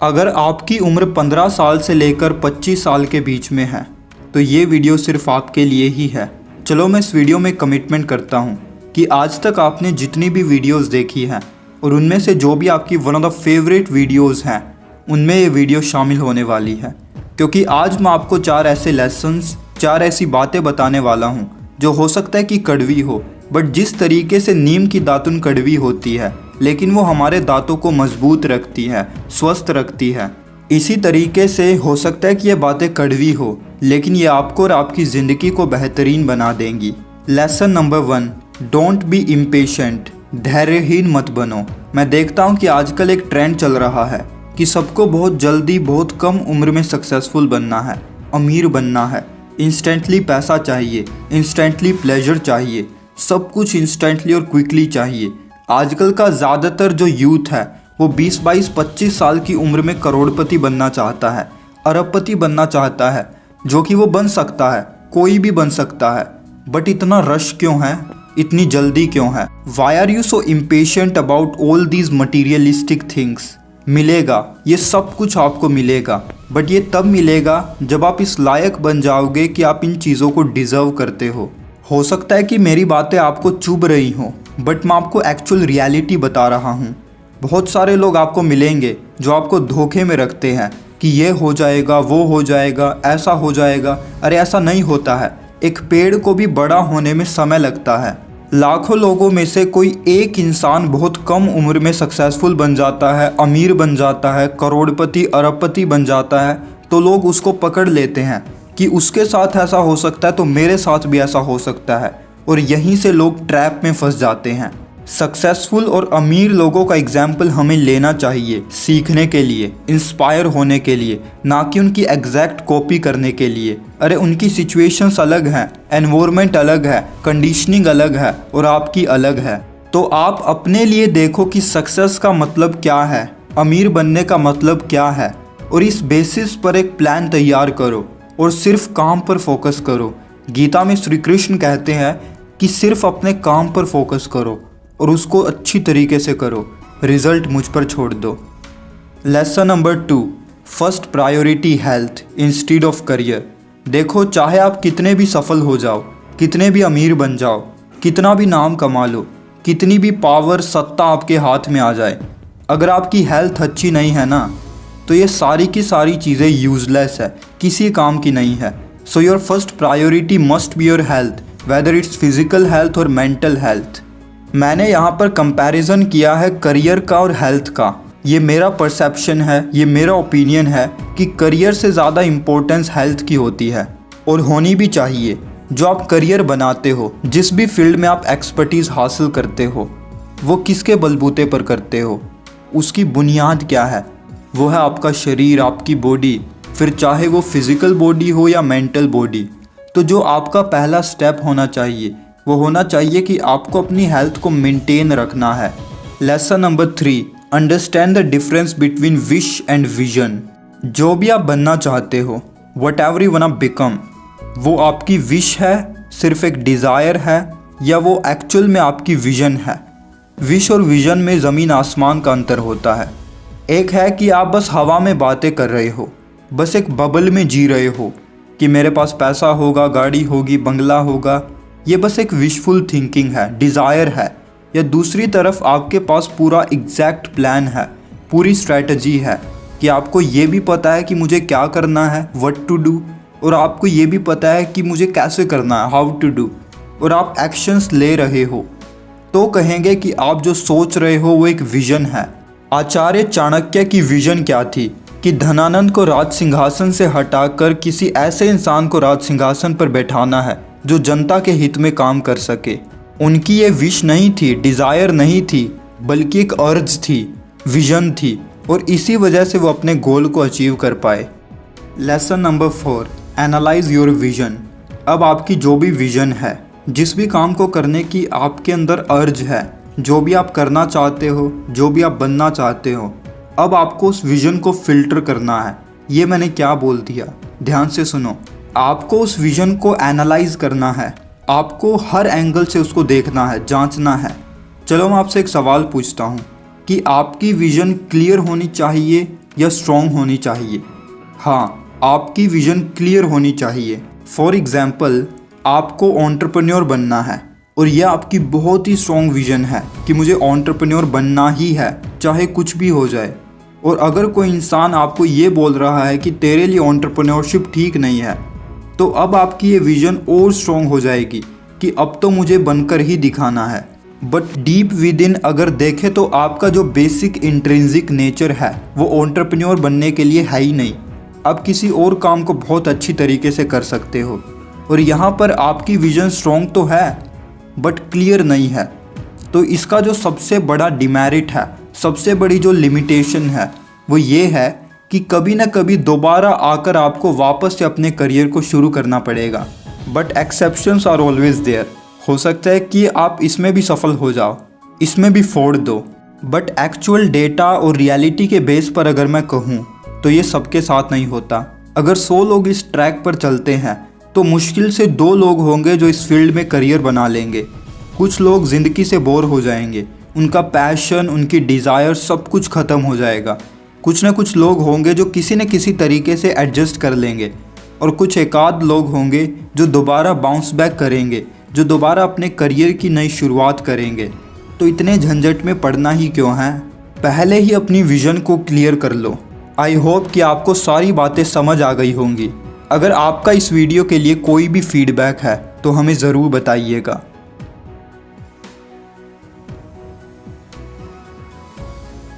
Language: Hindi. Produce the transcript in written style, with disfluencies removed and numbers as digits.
अगर आपकी उम्र 15 साल से लेकर 25 साल के बीच में है तो ये वीडियो सिर्फ आपके लिए ही है। चलो मैं इस वीडियो में कमिटमेंट करता हूँ कि आज तक आपने जितनी भी वीडियोस देखी हैं और उनमें से जो भी आपकी one of the favourite videos हैं उनमें ये वीडियो शामिल होने वाली है, क्योंकि आज मैं आपको 4 ऐसे लेसन्स, 4 ऐसी बातें बताने वाला हूँ जो हो सकता है कि कड़वी हो, बट जिस तरीके से नीम की दातुन कड़वी होती है लेकिन वो हमारे दांतों को मजबूत रखती है, स्वस्थ रखती है, इसी तरीके से हो सकता है कि ये बातें कड़वी हो लेकिन ये आपको और आपकी ज़िंदगी को बेहतरीन बना देंगी। Lesson number 1, don't be impatient. धैर्यहीन मत बनो। मैं देखता हूँ कि आजकल एक ट्रेंड चल रहा है कि सबको बहुत जल्दी बहुत कम उम्र में सक्सेसफुल बनना है, अमीर बनना है, इंस्टेंटली पैसा चाहिए, इंस्टेंटली प्लेजर चाहिए, सब कुछ इंस्टेंटली और क्विकली चाहिए। आजकल का ज़्यादातर जो यूथ है वो 20, 22, 25 साल की उम्र में करोड़पति बनना चाहता है, अरबपति बनना चाहता है, जो कि वो बन सकता है, कोई भी बन सकता है, बट इतना रश क्यों है, इतनी जल्दी क्यों है? Why are you so impatient about all these materialistic things? मिलेगा, ये सब कुछ आपको मिलेगा, बट ये तब मिलेगा जब आप इस लायक बन जाओगे कि आप इन चीज़ों को डिज़र्व करते हो सकता है कि मेरी बातें आपको चुभ रही हों, बट मैं आपको एक्चुअल रियलिटी बता रहा हूँ। बहुत सारे लोग आपको मिलेंगे जो आपको धोखे में रखते हैं कि ये हो जाएगा, वो हो जाएगा, ऐसा हो जाएगा। अरे ऐसा नहीं होता है। एक पेड़ को भी बड़ा होने में समय लगता है। लाखों लोगों में से कोई एक इंसान बहुत कम उम्र में सक्सेसफुल बन जाता है, अमीर बन जाता है, करोड़पति, अरबपति बन जाता है, तो लोग उसको पकड़ लेते हैं कि उसके साथ ऐसा हो सकता है तो मेरे साथ भी ऐसा हो सकता है, और यहीं से लोग ट्रैप में फंस जाते हैं। सक्सेसफुल और अमीर लोगों का एग्जाम्पल हमें लेना चाहिए सीखने के लिए, इंस्पायर होने के लिए, ना कि उनकी एग्जैक्ट कॉपी करने के लिए। अरे उनकी सिचुएशंस अलग हैं, एनवायरनमेंट अलग है, कंडीशनिंग अलग है और आपकी अलग है। तो आप अपने लिए देखो कि सक्सेस का मतलब क्या है, अमीर बनने का मतलब क्या है, और इस बेसिस पर एक प्लान तैयार करो और सिर्फ काम पर फोकस करो। गीता में श्री कृष्ण कहते हैं कि सिर्फ अपने काम पर फोकस करो और उसको अच्छी तरीके से करो, रिजल्ट मुझ पर छोड़ दो। Lesson number 2, first priority health instead of career. देखो, चाहे आप कितने भी सफल हो जाओ, कितने भी अमीर बन जाओ, कितना भी नाम कमा लो, कितनी भी पावर सत्ता आपके हाथ में आ जाए, अगर आपकी हेल्थ अच्छी नहीं है ना तो ये सारी की सारी चीज़ें यूजलेस है, किसी काम की नहीं है। So your first priority must be your health, whether it's physical health और मेंटल हेल्थ। मैंने यहाँ पर कंपैरिजन किया है करियर का और हेल्थ का। ये मेरा परसेप्शन है, ये मेरा ओपिनियन है कि करियर से ज़्यादा इम्पोर्टेंस हेल्थ की होती है, और होनी भी चाहिए। जो आप करियर बनाते हो, जिस भी फील्ड में आप एक्सपर्टीज़ हासिल करते हो, वो किसके बलबूते पर करते हो, उसकी बुनियाद क्या है? वो है आपका शरीर, आपकी बॉडी, फिर चाहे वो फिज़िकल बॉडी हो या मेंटल बॉडी। तो जो आपका पहला स्टेप होना चाहिए वो होना चाहिए कि आपको अपनी हेल्थ को मेंटेन रखना है। Lesson number 3, understand the difference between wish and vision. जो भी आप बनना चाहते हो, whatever you want to become, वो आपकी विश है, सिर्फ एक डिज़ायर है, या वो एक्चुअल में आपकी विजन है? विश और विजन में ज़मीन आसमान का अंतर होता है। एक है कि आप बस हवा में बातें कर रहे हो, बस एक बबल में जी रहे हो कि मेरे पास पैसा होगा, गाड़ी होगी, बंगला होगा। ये बस एक विशफुल थिंकिंग है, डिज़ायर है। या दूसरी तरफ आपके पास पूरा एग्जैक्ट प्लान है, पूरी स्ट्रैटेजी है कि आपको ये भी पता है कि मुझे क्या करना है, व्हाट टू डू, और आपको ये भी पता है कि मुझे कैसे करना है, हाउ टू डू, और आप एक्शंस ले रहे हो। तो कहेंगे कि आप जो सोच रहे हो वो एक विजन है। आचार्य चाणक्य की विजन क्या थी कि धनानंद को राज सिंहासन से हटाकर किसी ऐसे इंसान को राज सिंहासन पर बैठाना है जो जनता के हित में काम कर सके। उनकी ये विश नहीं थी, डिज़ायर नहीं थी, बल्कि एक अर्ज थी, विजन थी, और इसी वजह से वो अपने गोल को अचीव कर पाए। Lesson number 4, analyse your vision. अब आपकी जो भी विजन है, जिस भी काम को करने की आपके अंदर अर्ज है, जो भी आप करना चाहते हो, जो भी आप बनना चाहते हो, अब आपको उस विज़न को फ़िल्टर करना है। ये मैंने क्या बोल दिया, ध्यान से सुनो। आपको उस विज़न को एनालाइज करना है, आपको हर एंगल से उसको देखना है, जांचना है। चलो मैं आपसे एक सवाल पूछता हूँ कि आपकी विज़न क्लियर होनी चाहिए या स्ट्रॉन्ग होनी चाहिए। हाँ, आपकी विजन क्लियर होनी चाहिए। फॉर एग्जाम्पल, आपको एंटरप्रेन्योर बनना है और यह आपकी बहुत ही स्ट्रॉन्ग विजन है कि मुझे एंटरप्रेन्योर बनना ही है, चाहे कुछ भी हो जाए। और अगर कोई इंसान आपको ये बोल रहा है कि तेरे लिए एंटरप्रेन्योरशिप ठीक नहीं है, तो अब आपकी ये विजन और स्ट्रॉन्ग हो जाएगी कि अब तो मुझे बनकर ही दिखाना है। बट डीप विद इन अगर देखें तो आपका जो बेसिक इंट्रिंसिक नेचर है वो एंटरप्रेन्योर बनने के लिए है ही नहीं। आप किसी और काम को बहुत अच्छी तरीके से कर सकते हो और यहाँ पर आपकी विजन स्ट्रॉन्ग तो है बट क्लियर नहीं है। तो इसका जो सबसे बड़ा डिमेरिट है, सबसे बड़ी जो लिमिटेशन है वो ये है कि कभी ना कभी दोबारा आकर आपको वापस से अपने करियर को शुरू करना पड़ेगा। But exceptions are always there. हो सकता है कि आप इसमें भी सफल हो जाओ, इसमें भी फोड़ दो। बट एक्चुअल डेटा और रियलिटी के बेस पर अगर मैं कहूँ तो ये सबके साथ नहीं होता। अगर 100 लोग इस ट्रैक पर चलते हैं तो मुश्किल से 2 लोग होंगे जो इस फील्ड में करियर बना लेंगे। कुछ लोग ज़िंदगी से बोर हो जाएंगे, उनका पैशन, उनकी डिज़ायर सब कुछ ख़त्म हो जाएगा। कुछ ना कुछ लोग होंगे जो किसी न किसी तरीके से एडजस्ट कर लेंगे और कुछ एकाध लोग होंगे जो दोबारा बाउंस बैक करेंगे, जो दोबारा अपने करियर की नई शुरुआत करेंगे। तो इतने झंझट में पड़ना ही क्यों है, पहले ही अपनी विज़न को क्लियर कर लो। आई होप कि आपको सारी बातें समझ आ गई होंगी। अगर आपका इस वीडियो के लिए कोई भी फीडबैक है तो हमें ज़रूर बताइएगा।